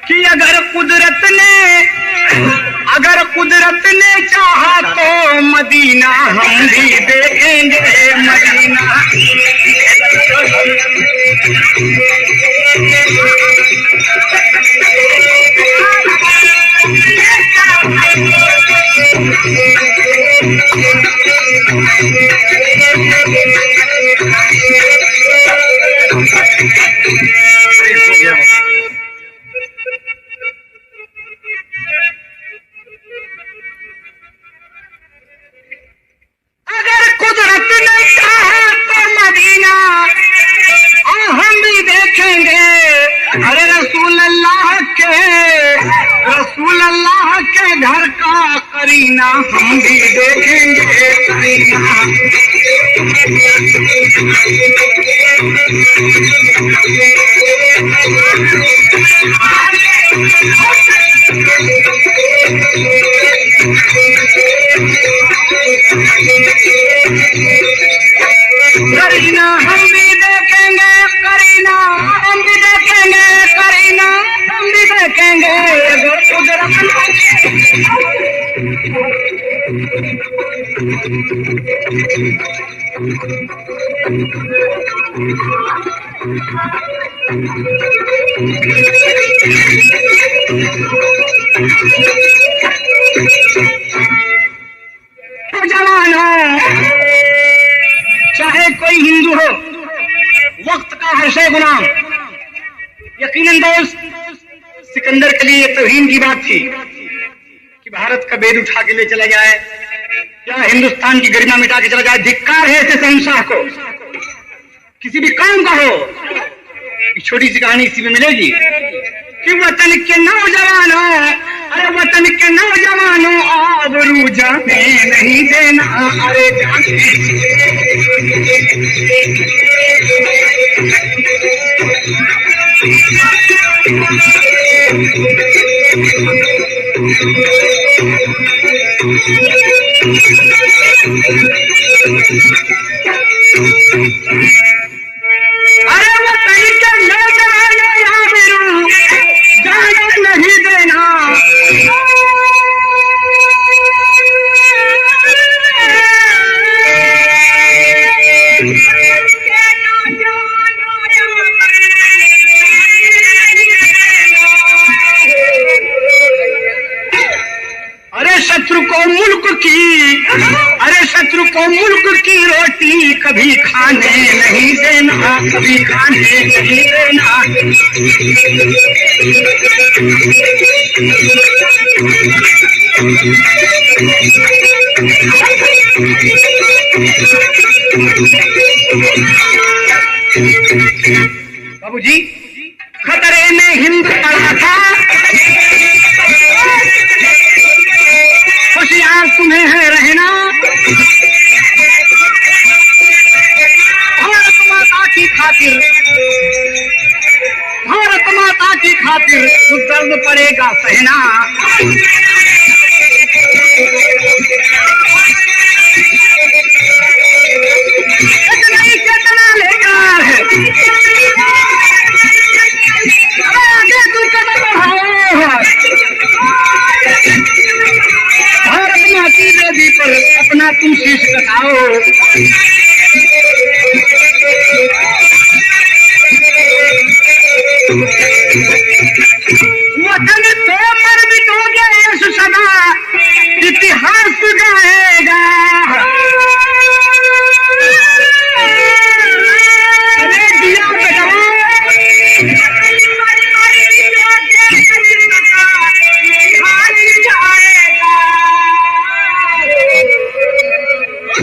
कि अगर कुदरत ने चाहा तो मदीना हम भी देखेंगे, मदीना। अगर कुदरत ने चाहा तो मदीना हम भी देखेंगे। अरे रसूल अल्लाह के घर का करीना हम भी देखेंगे, करीना। करीना हम भी देखेंगे, करीना हम भी देखेंगे, करीना हम भी देखेंगे। अगर कुदरत तो जवान हो, चाहे कोई हिंदू हो, वक्त का हर शे गुलाम। यकीनन दोस्त, सिकंदर के लिए तौहीन की बात थी कि भारत का बेद उठा के ले चला जाए या हिंदुस्तान की गरिमा मिटा के चला जाए। धिक्कार है ऐसे शहंशाह को, किसी भी काम का हो। एक छोटी सी कहानी इसी में मिलेगी कि वतन के नौजवानों, अरे वतन के नौजवानों आबरू जाने नहीं देना, अरे जाने। अरे वतन के नौजवानों आबरू जाने नहीं देना। शत्रु को मुल्क की रोटी कभी खाने नहीं देना, कभी खाने नहीं देना। बाबूजी, खतरे में हिंद पड़ा था, होशियार तुम्हें है रहना। भारत माता की खातिर, भारत माता की खातिर कुछ दर्द पड़ेगा सहना। कितना लेकर है आगे तू कदम बढ़ाओ। भारत माती देवी पर अपना तुम शीश कटाओ। वतन तो पर मिटोगे यश सदा, इतिहास गाएगा। अरे दिया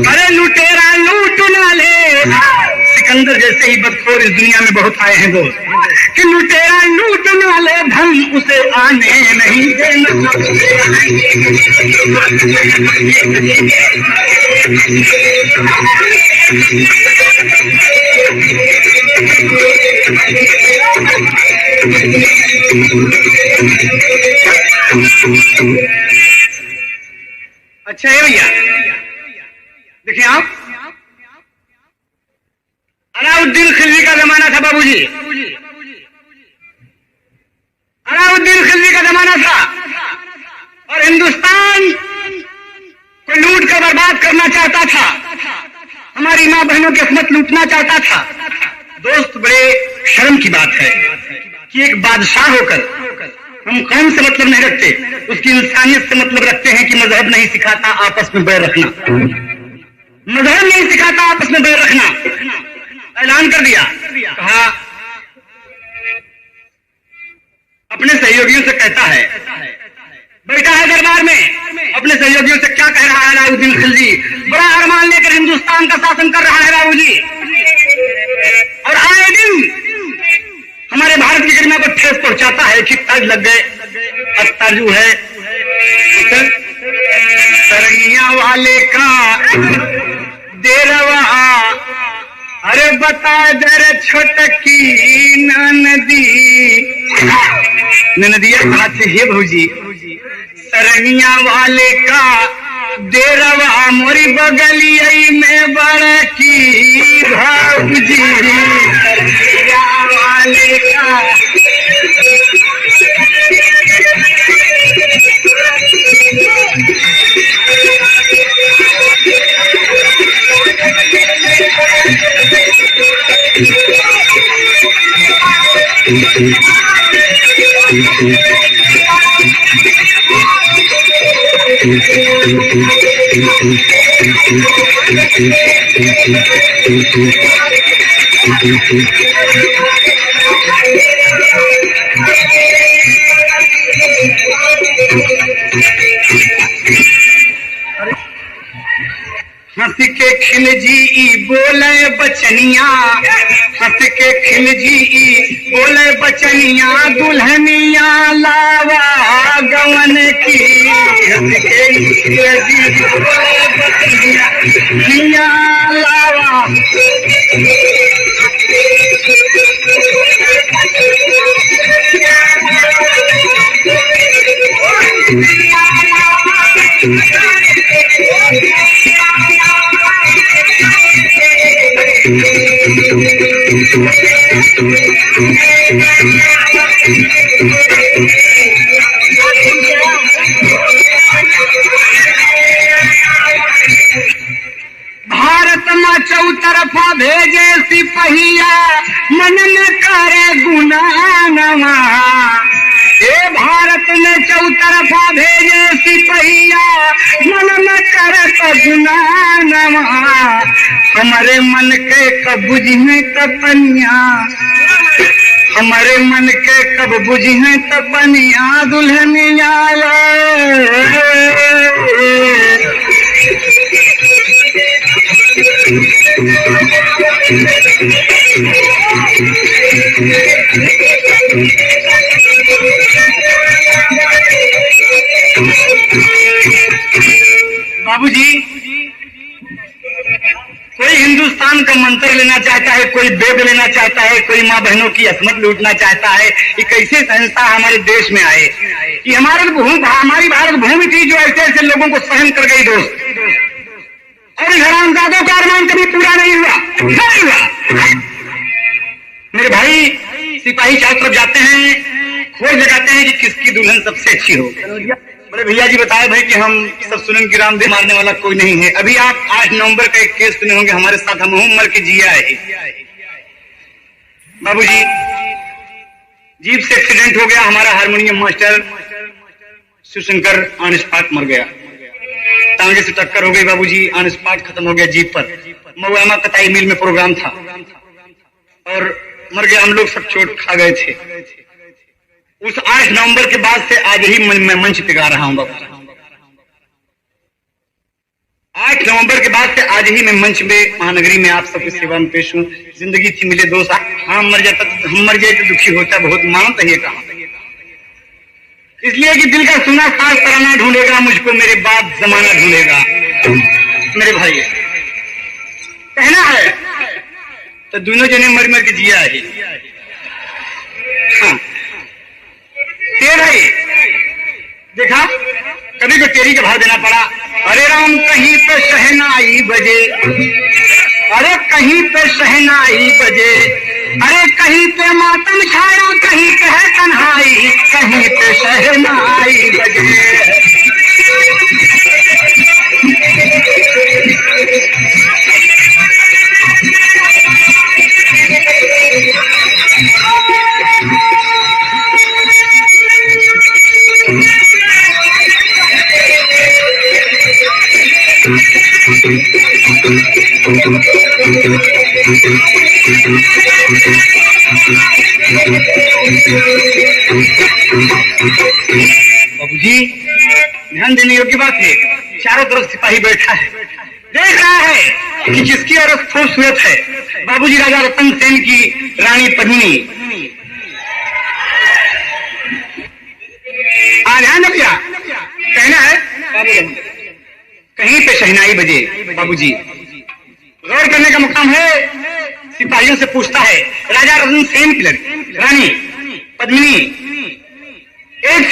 अरे लुटेरा लूट ना ले। सिकंदर जैसे ही बदखोर इस दुनिया में बहुत आए हैं दोस्त, कि लुटेरा लूट ना ले, धन उसे आने नहीं देना। अच्छा है भैया, देखिए आप, अलाउद्दीन खिलजी का जमाना था बाबूजी। अलाउद्दीन था और हिंदुस्तान को लूट कर बर्बाद करना चाहता था, हमारी मां बहनों की किस्मत लूटना चाहता था। दोस्त, बड़े शर्म की बात है कि एक बादशाह होकर हम कौम से मतलब नहीं रखते, उसकी इंसानियत से मतलब रखते हैं कि मजहब नहीं सिखाता आपस में बैर रखना, मजहब नहीं सिखाता आपस में बैर रखना। ऐलान कर दिया, कहा अपने सहयोगियों से कहता है, बैठा है दरबार में, अपने सहयोगियों से क्या कह रहा है अलाउद्दीन खिलजी, बड़ा अरमान लेकर हिंदुस्तान का शासन कर रहा है राव जी, और आए दिन हमारे भारत की गरिमा को ठेस पहुंचाता है कि तर्ज लग गए, तर्जु है सरैया वाले का देरवा, अरे बता जरा छोटकी नदी, नदिया कहा से हे भौजी, सरैया वाले का देरवा मोरी बगलिया में बड़की भौजी, सरैया वाले का हंस के खिलजी बोले बचनिया, हंस के खिलजी बोले बचनिया, दुल्हनिया लावा गवन की, हंस के खिलजी बोले बचनिया, दुल्हनिया लावा, भारत में चौतरफा भेजे सिपहिया, मन में करे गुनानवा, ए भारत में चौतरफा भेजे सिपहिया, मन में करे गुनानवा, हमारे मन के कब बुझे तपनिया, हमारे मन के कब बुझे तपनिया, दुल्हनिया बाबूजी, कोई हिंदुस्तान का मंत्र लेना चाहता है, कोई वेद लेना चाहता है, कोई माँ बहनों की असमत लूटना चाहता है। ये कैसे संस्था हमारे देश में आए कि हमारी भारत भूमि थी जो ऐसे ऐसे लोगों को सहन कर गई दोस्त, और इन हरामजादों का अरमान कभी पूरा नहीं हुआ, नहीं हुआ। मेरे भाई सिपाही चारों तरफ जाते हैं, खोज लगाते हैं कि किसकी दुल्हन सबसे अच्छी हो। बड़े भैया जी बताए भाई कि हम सब सुनन की रामदेव मारने वाला कोई नहीं है। अभी आप 8 नवंबर का एक केस सुने होंगे हमारे साथ, हम मर के जिया है बाबूजी। जीप से एक्सीडेंट हो गया, हमारा harmonium master Shivshankar on spot मर गया, टांगे से टक्कर हो गई बाबूजी, ऑन स्पॉट खत्म हो गया जीप पर। मऊआमा कताई मिल में प्रोग्राम था और मर गया, हम लोग सब चोट खा गए थे। उस 8 नवंबर के बाद से आज ही मैं मंच पे गा रहा हूं बाबू। 8 नवंबर के बाद से आज ही मैं मंच में महानगरी में आप सबकी सेवा में पेश हूं। जिंदगी थी मिले दोस्त, हम मर जाए तो दुखी होता बहुत, मानता ही कहा, इसलिए कि दिल का सुना सास तराना ढूंढेगा मुझको, मेरे बाद जमाना ढूंढेगा। मेरे भाई कहना है तो दोनों जने मर मर के जिया है। हाँ भाई देखा, कभी को तेरी का भाव देना पड़ा। अरे राम कहीं पे शहनाई बजे, अरे कहीं पे शहनाई बजे, अरे कहीं पे मातम छाया, कहीं पे है तन्हाई, कहीं पे शहनाई बजे। बाबूजी, ध्यान देने योग्य बात है, चारों तरफ सिपाही बैठा है, देख रहा है कि जिसकी औरत खूबसूरत है, बाबूजी राजा रतन सेन की रानी पद्मिनी। ध्यान रखिया, कहना है कहीं पे शहनाई बजे। बाबूजी गौर करने का मुकाम है, सिपाहियों से पूछता है राजा रतन सेन की लड़की रानी पद्मिनी। एक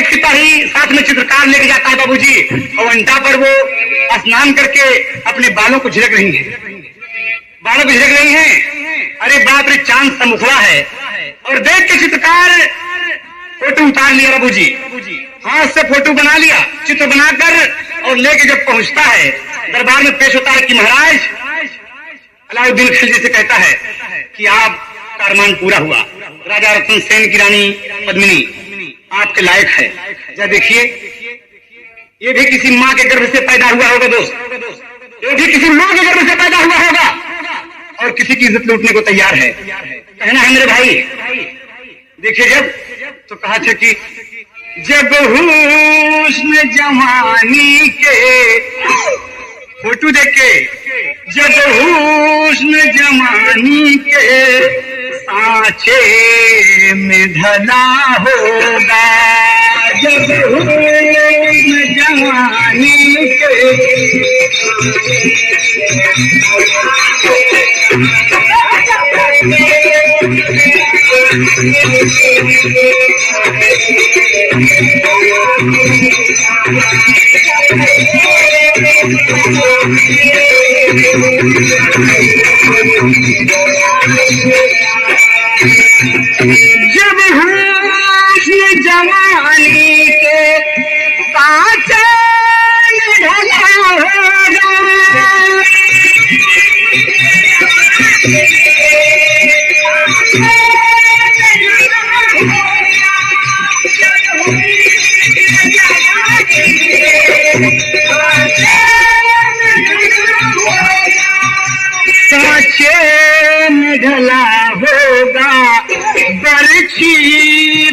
सिपाही साथ में चित्रकार लेके जाता है बाबूजी, और अंटा पर वो स्नान करके अपने बालों को झिड़क रही है, अरे बाप रे, चांद सा मुखड़ा है। और देख के चित्रकार फोटो उतार लिया बाबूजी, हाथ से फोटो बना लिया, चित्र बनाकर, और लेके जब पहुंचता है दरबार में पेश होता है कि महाराज, अलाउद्दीन खिलजी से कहता है कि आप का अरमान पूरा हुआ, राजा रतन सेन की रानी पद्मिनी आपके लायक है। जरा देखिए, ये भी किसी माँ के गर्भ से पैदा हुआ होगा दोस्त, ये भी किसी माँ के गर्भ से पैदा हुआ होगा, और किसी की इज्जत लूटने को तैयार है। कहना है मेरे भाई, देखिए जब तो कहा था कि जब हुस्न जवानी के, फोटो देख के, जब हुस्न जवानी के सांचे में ढला होगा, जब हुस्न जवानी के जब हुस्न जवानी के सांचे में ढला होगा, सांचे में ढला होगा, बरछी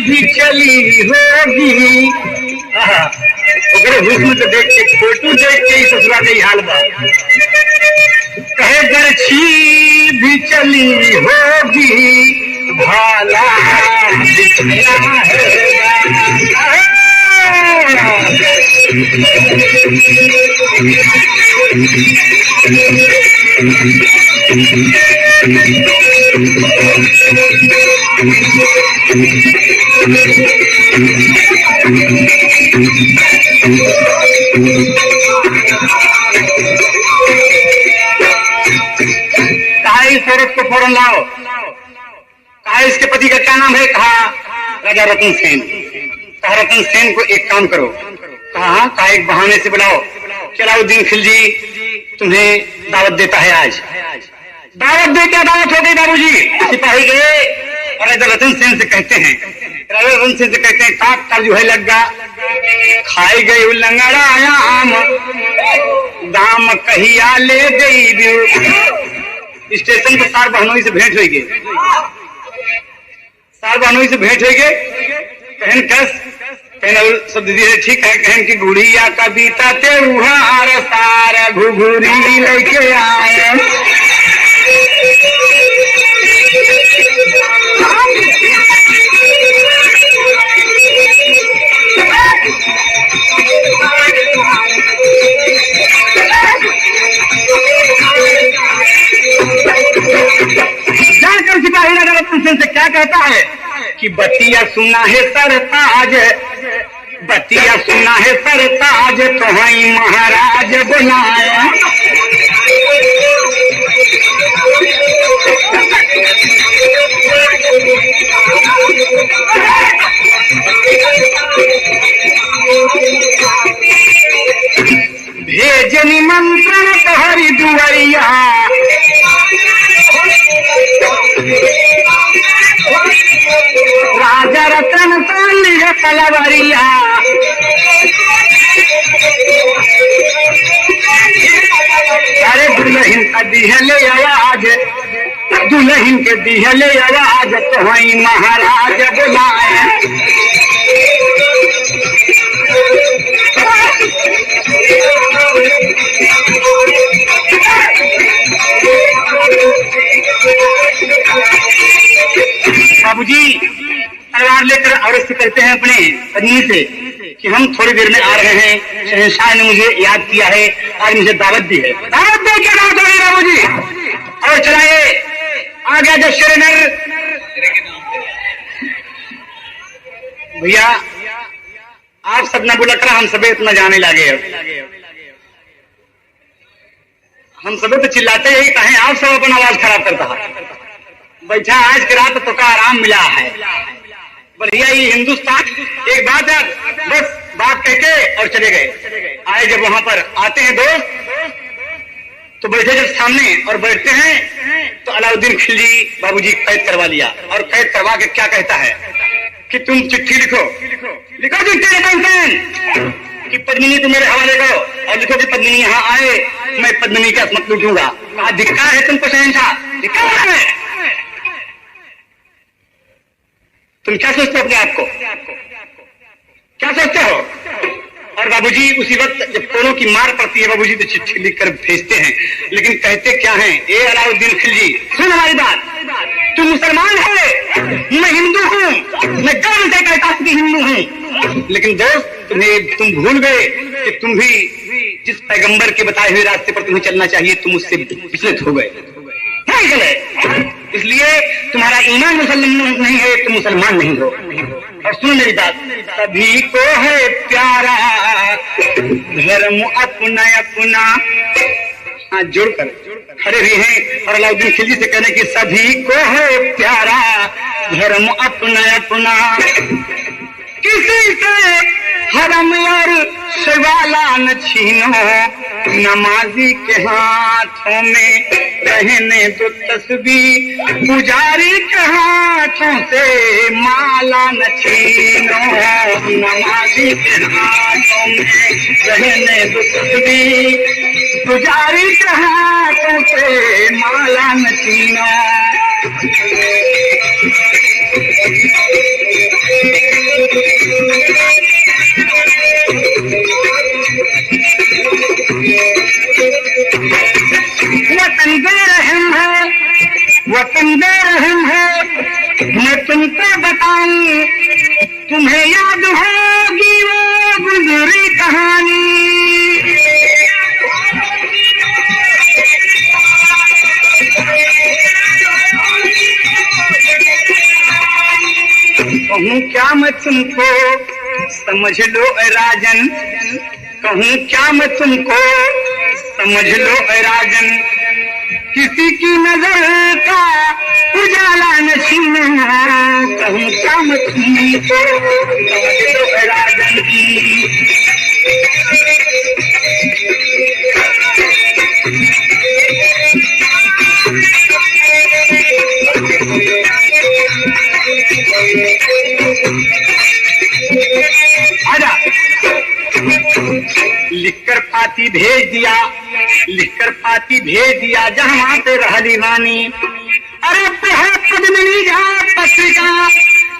भी चली होगी। हुस्न तो देख के, फोटो देख के ही ससुरा के हाल बा, कहे बरछी भी चली होगी, भाला दिखला है। कहा इस औरत को फौरन लाओ, कहा इसके पति का क्या नाम है, कहा राजा रतन सेन। कहा रतन सेन को एक काम करो, कहा एक बहाने से बुलाओ, अलाउद्दीन खिलजी तुम्हें दावत देता है आज। दावत देते दावत हो गई बाबूजी। सिपाही गए और राजा रतन सेन से कहते हैं, राजा रतन सेन से कहते हैं काट का जो है लगा, खाई गई लंगड़ा आम, दाम कहिया ले गई। स्टेशन पर सार बहनोई से भेंट हुई, सार बहनोई से भेंट हुई गए, कहन कस सब दीदी है ठीक है, कहन की गुड़िया कविता त्योहार सारा घुघुरी लेके आए। जाकर सिपाही राजा रतन सेन से क्या कहता है कि बतिया सुना है सरताज, बतिया सुना है सरताज, तो वही महाराज बुलाया। भेज निमंत्रण तोहरी दुआरिया, राजा रतन साली तलवरिया, अरे दुल्हन का दिहले आवाज, दुल्हन के दिहले आवाज तो वही महाराज बुलाए। बाबूजी तलवार लेकर औरत से कहते हैं अपने पत्नी से कि हम थोड़ी देर में आ रहे हैं, शहंशाह ने मुझे याद किया है, आज मुझे दावत दी है। दावत दे के बात हो रही बाबूजी, और चलाए आ गया जब श्रीनगर। भैया आप सब न बुला कर हम सबे इतना जाने लगे, अब हम सबे तो चिल्लाते यही कहें, आप सब अपना आवाज खराब करता है। बैठा आज की रात तो का आराम मिला है, बढ़िया ये हिंदुस्तान। एक बात है, बस बात कहके और चले गए। आए जब वहां पर आते हैं दोस्त तो बैठे जब सामने और बैठते हैं तो अलाउद्दीन खिलजी बाबूजी कैद करवा लिया, और कैद करवा के क्या कहता है कि तुम चिट्ठी लिखो, लिखो चिट्ठी कि पद्मिनी तुम मेरे हवाले करो, और लिखो कि पद्मिनी यहाँ आए, मैं पद्मिनी का असमत लूटूंगा। कहा धिक्कार है तुमको शहंशाह, धिक्कार है। तुम क्या सोचते हो अपने आप को, क्या सोचते हो? और बाबूजी उसी वक्त जब कोरों की मार पड़ती है बाबूजी तो चिट्ठी लिखकर भेजते हैं, लेकिन कहते क्या हैं? ए अलाउद्दीन खिलजी सुन हमारी बात, तू मुसलमान है, मैं हिंदू हूँ, मैं गर्व से कहता हूँ कि हिंदू हूँ, लेकिन दोस्त तुम भूल गए कि तुम भी जिस पैगंबर के बताए हुए रास्ते पर तुम्हें चलना चाहिए तुम उससे विचलित हो गए, नहीं चले, इसलिए तुम्हारा ईमान मुसलमान नहीं है, तुम मुसलमान नहीं हो। और सुनो मेरी बात, सभी को है प्यारा धर्म अपना अपना, हाथ जोड़कर खड़े हुए हैं और अलाउद्दीन खिलजी से कहने की सभी को है प्यारा धर्म अपना अपना, किसी से हरम और सवाला न छीनो, नमाजी के हाथों में रहने दो तस्बीह, पुजारी के हाथों से माला न छीनो, नमाजी के हाथों में रहने दो तस्बीह, पुजारी के हाथों से माला न छीनो। वतन बेरहम है, वतन बेरहम है, मैं तुमको बताऊं, तुम्हें याद होगी वो गुजरी कहानी। कहूँ क्या मैं तुमको समझ लो राजन, कहूँ क्या मैं तुमको समझ लो राजन, किसी की नजर का उजाला न छीनना, कहूँ क्या मैं तुमको समझ लो राजन। लिखकर पाती भेज दिया, लिखकर पाती भेज दिया जहाँ पे रहली रानी, अरे पद्मिनी जहाँ पत्रिका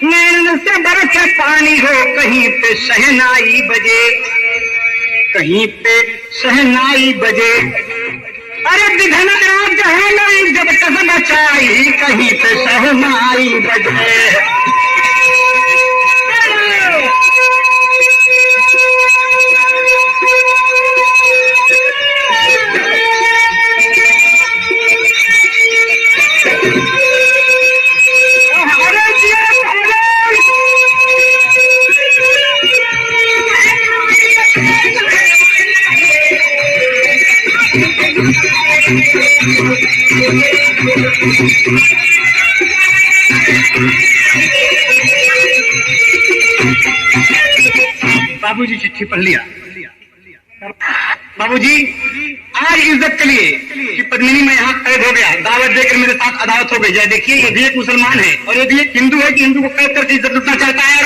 नैन से बरसे पानी हो, कहीं पे शहनाई बजे, कहीं पे शहनाई बजे, अरे विधना रात है जब तक बचाई, कहीं पे शहनाई बजे। बाबूजी चिट्ठी पढ़ लिया। बाबूजी आज इज्जत के लिए कि पद्मिनी मैं यहाँ कैद हो गया, दावत देकर मेरे साथ अदावत हो गई जाए। देखिए ये भी एक मुसलमान है और ये भी एक हिंदू है कि हिंदू को कैद करके इज्जत लुटना चाहता है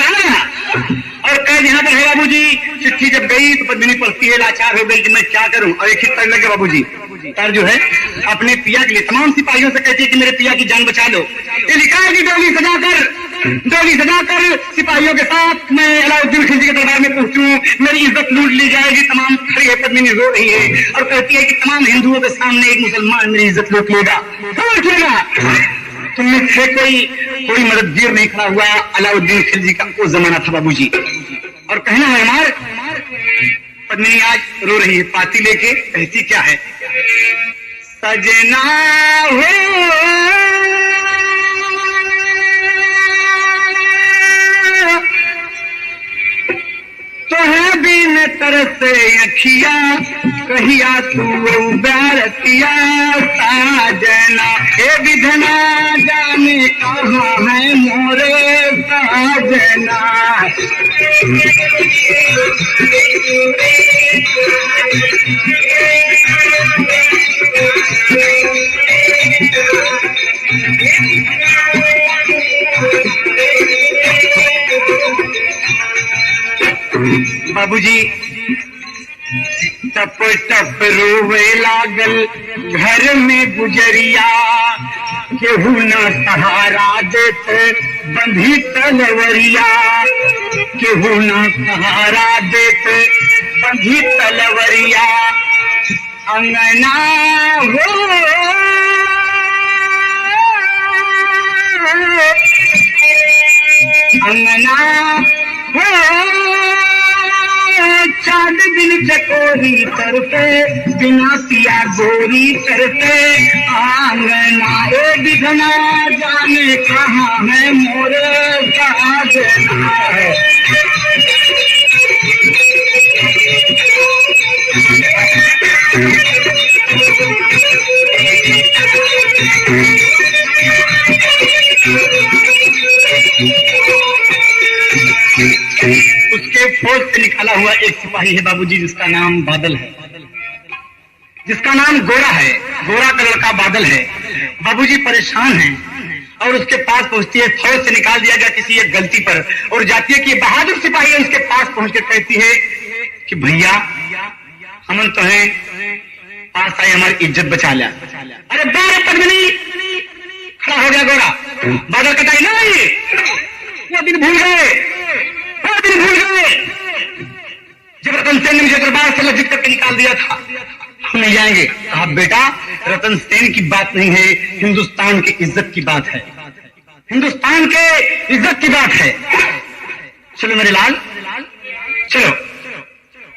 और कैद यहाँ पर है। बाबूजी चिट्ठी जब गई तो पद्मिनी पढ़ती है, लाचार हो गई कि मैं क्या करूं। और एक ही तर लगे बाबूजी, तर जो है अपने पिया के लिए तमाम सिपाहियों से कहती है कि मेरे पिया की जान बचा लो। ये लिखा है कि डोली सजाकर सिपाहियों के साथ मैं अलाउद्दीन खिलजी के दरबार में पहुंचूं, मेरी इज्जत लूट ली जाएगी। तमाम खड़ी है, पद्मिनी रो रही है और कहती है कि तमाम हिंदुओं के सामने एक मुसलमान मेरी इज्जत लूट लेगा। तुम में से कोई मददगार नहीं खड़ा हुआ। अलाउद्दीन खिलजी का वो जमाना था बाबूजी। और कहना है हमार पद्मिनी आज रो रही है, पाती लेके कहती क्या है, सजना हो तो है बिन तरसे अखिया कहिया तू प्यार किया साजना। हे विधना जाने कहाँ है मोरे साजना। बाबूजी टप टप रोवे लागल घर में गुजरिया, केहू न सहारा देत बंधी तलवरिया, केहू न सहारा देत बंधी तलवरिया। अंगना हो अंगना हो चांद बिन चकोरी तरफे बिना सिया गोरी तरफे। आंगना ए बिघना जाने कहाँ है मोरे साजना। उसके फौज से निकाला हुआ एक सिपाही है बाबूजी, जिसका नाम बादल है, जिसका नाम गोरा है। गोरा का लड़का बादल है। बाबूजी परेशान है और उसके पास पहुंचती है। फौज से निकाल दिया गया किसी एक गलती पर और जाती है कि बहादुर सिपाही है, उसके पास पहुंच के कहती है कि भैया हमन तो है पास आए, हमारी इज्जत बचा लिया। अरे बारे पद्मिनी खड़ा हो गया गोरा। बादल कहता है नहीं, वो दिन भूल गए जब रतन सेन ने मुझे दरबार से लज्जित करके निकाल दिया था, हम नहीं जाएंगे। कहा बेटा रतन सेन की बात नहीं है, हिंदुस्तान की इज्जत की बात है, हिंदुस्तान के इज्जत की बात है। चलो मेरे लाल चलो।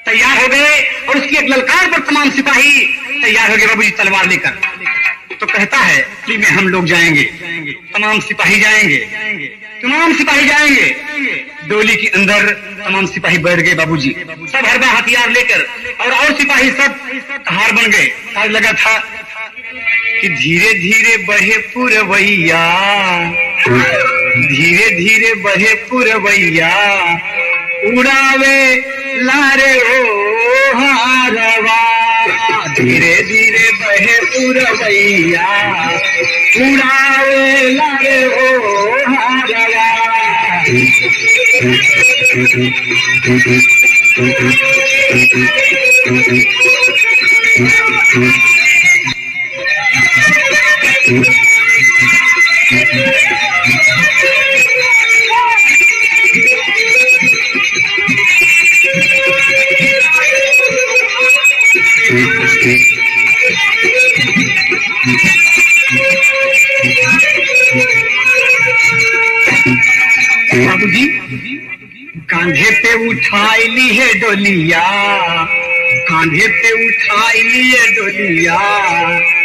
तैयार हो गए और उसकी एक ललकार पर तमाम सिपाही तैयार हो गए बाबूजी तलवार लेकर। तो कहता है कि में हम लोग जाएंगे, तमाम सिपाही जाएंगे, तमाम सिपाही जाएंगे। डोली के अंदर तमाम सिपाही बैठ गए बाबूजी, सब हरबा हथियार लेकर और सिपाही सब कहार बन गए। आज लगा था कि धीरे धीरे बहे पुरवैया, धीरे धीरे बहे पुरवैया, उड़ावे लारे ओ हारवा। धीरे धीरे बहे पुरवैया, उड़ावे लारे ओ हारवा। बाबूजी कांधे पे उठाई ली है डोलिया, कांधे पे उठाई ली है डोलिया,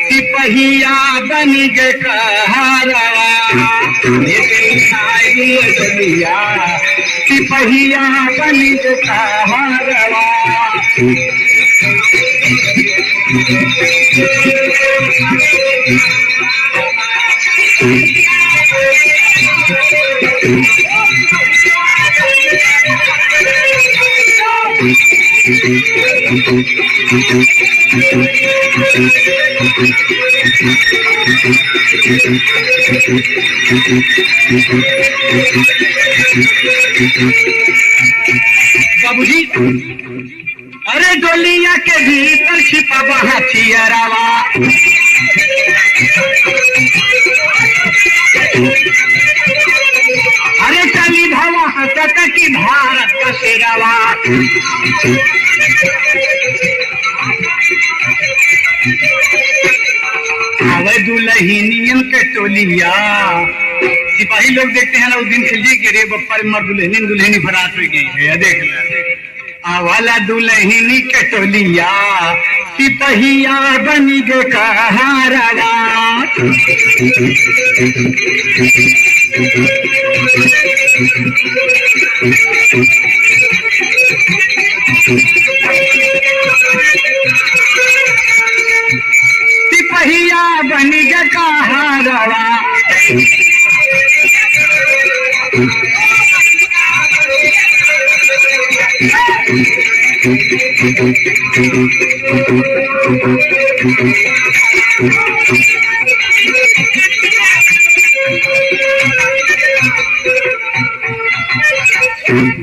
सिपहिया बन गए कहारवा। कांधे पे उठाई ली है डोलिया, सिपहिया बन गए कहारवा। बाबूजी, अरे डोलिया के भीतर छिपा वहाँ थियरावा, अरे चली भवा हंसत की भारत का शेरावा। आवे दुल्हनियन के टोलिया, सिपाही लोग देखते हैं ना उस दिन खिलजी के रे बप्पा मर दुल्हनी दुल्हनी फरात हो गई है, देख ले आवाला दुल्हनी के टोलिया, सिपहिया बनी गे कहारावा। सिपहिया बनी गे कहारावा।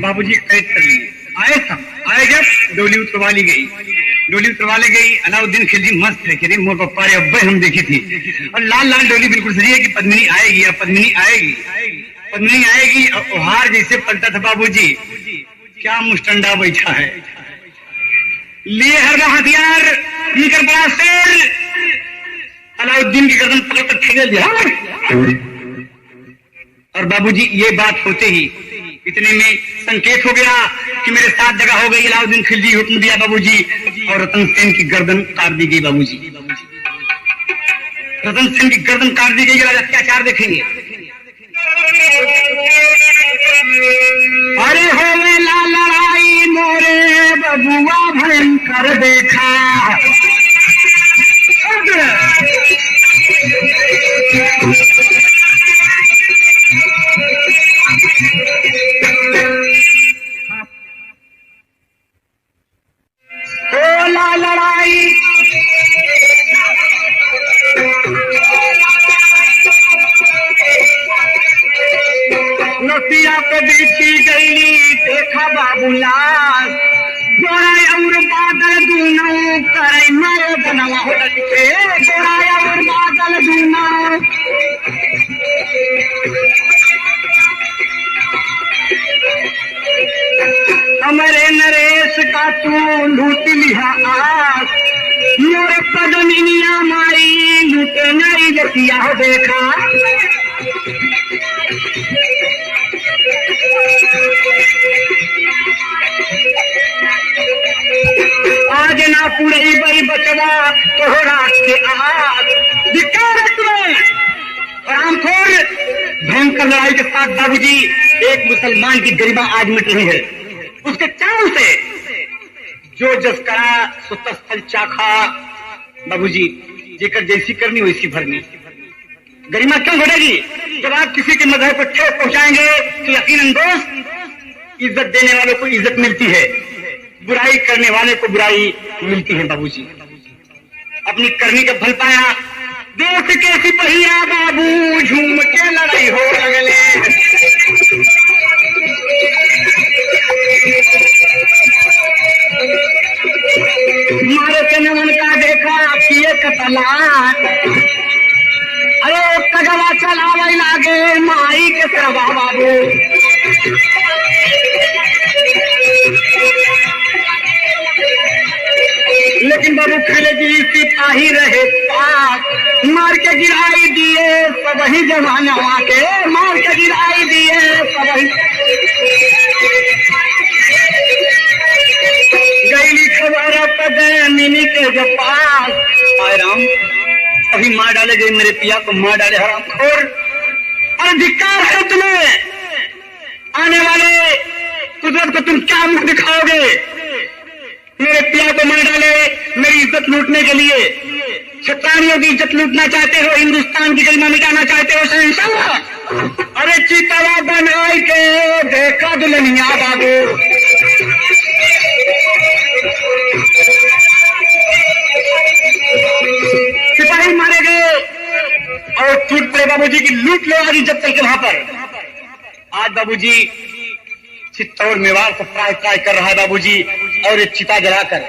बाबूजी कैद कर लिए, आए जब डोली उतरवा ली गई, डोली उतरवा ली गई। अलाउद्दीन खिलजी मस्त है कि रे मोर पप्पा रे अब्बे हम देखी थी, और लाल लाल डोली बिल्कुल सही है कि पद्मिनी आएगी, अब पद्मिनी आएगी, पद्मिनी आएगी। और हार जैसे पलटा था बाबूजी, क्या मुस्टंडा बैठा है, लिए हर हथियार निकल बड़ा शेर, अलाउद्दीन की गर्दन पकड़ कर ठेल दिया। और बाबूजी ये बात होते ही इतने में संकेत हो गया कि मेरे साथ जगह हो गई। अलाउद्दीन खिलजी हुक्म दिया बाबूजी, और रतन सेन की गर्दन काट दी गई। बाबूजी रतन सेन की गर्दन काट दी गई। अत्याचार देखेंगे। अरे होवे ला लड़ाई मोरे बबुआ भयंकर देखा, होला लड़ाई नसिया पे बीती गई, देखा बाबूलाल गोरा और बादल दूनो करे मारे बनवा हो लिखे, गोरा और बादल दूनो हमारे नरेश का तू लूट लिया आस, मोर पदमिनिया मारी लूटे नहीं जतिया हो देखा। आज ना पूरे बड़ी बचवा तोहरा के आज रामखोर भयंकर लड़ाई के साथ बाबूजी एक मुसलमान की गरिमा आज मिट रही है। उसके चारों से जो जस करा सो तस फल चाखा बाबूजी, जेकर जैसी करनी वैसी भरनी। गरिमा क्यों घटेगी? जब आप किसी के मजहब को ठेस पहुंचाएंगे तो यकीनन दोस्त इज्जत देने वालों को इज्जत मिलती है, बुराई करने वाले को बुराई मिलती है। बाबूजी अपनी करनी का फल पाया। देश के सिपहिया बाबू झूम के लड़ाई हो लगले, मारे के नमन का देखा किए कतलाट, अरे कगवा चलावे लागे माई के सरवा बाबू। लेकिन बाबू खिलजी सिपाही रहे पास, मार के गिराई दिए सब ही जमाना के, मार के गिराई दिए सब ही। गईली खबर पदमिनी के जो पास, आए राम अभी मार डाले गए, मेरे पिया को मार डाले हरामखोर। और धिक्कार है तुम्हें, आने वाले कुदरत को तुम क्या मुख दिखाओगे? मेरे पिया को मार डाले मेरी इज्जत लूटने के लिए। क्षत्रियों की इज्जत लूटना चाहते हो, हिंदुस्तान की गरिमा मिटाना चाहते हो शहंशाह। अरे चितवा बनाई के देखा दुल्हनिया बाबू, बाबूजी की लूट लो आज इज्जत करके वहां पर। आज बाबूजी चित्तौड़ मेवाड़ को ट्राई ट्राई कर रहा है बाबूजी, और एक चिता जलाकर,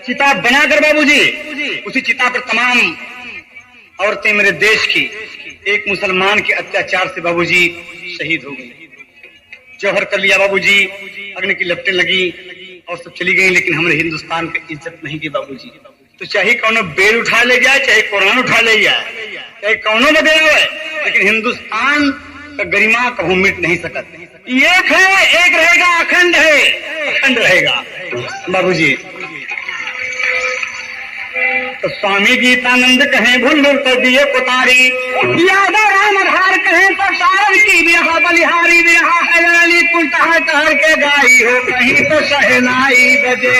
चिता बनाकर बाबूजी, उसी चिता पर तमाम औरतें मेरे देश की एक मुसलमान के अत्याचार से बाबूजी शहीद हो गई। जौहर कर लिया बाबूजी, अग्नि की लपटें लगी और सब चली गई, लेकिन हमारे हिंदुस्तान की इज्जत नहीं की बाबूजी। तो चाहे कौनो बेल उठा ले जाए, चाहे कुरान उठा ले जाए, चाहे कौनो बदे है, लेकिन हिंदुस्तान का गरिमा कभी मिट नहीं सकता। एक है, एक रहेगा, अखंड है, अखंड रहेगा बाबूजी। तो स्वामी गीतानंद कहें भुल्लुर कर दिए पुतारी, यादव राम आधार कहें तो सारन की बिरहा बलिहारी, बिरहा है अली कुल तहर के गाई हो, कहीं तो सहनाई बजे।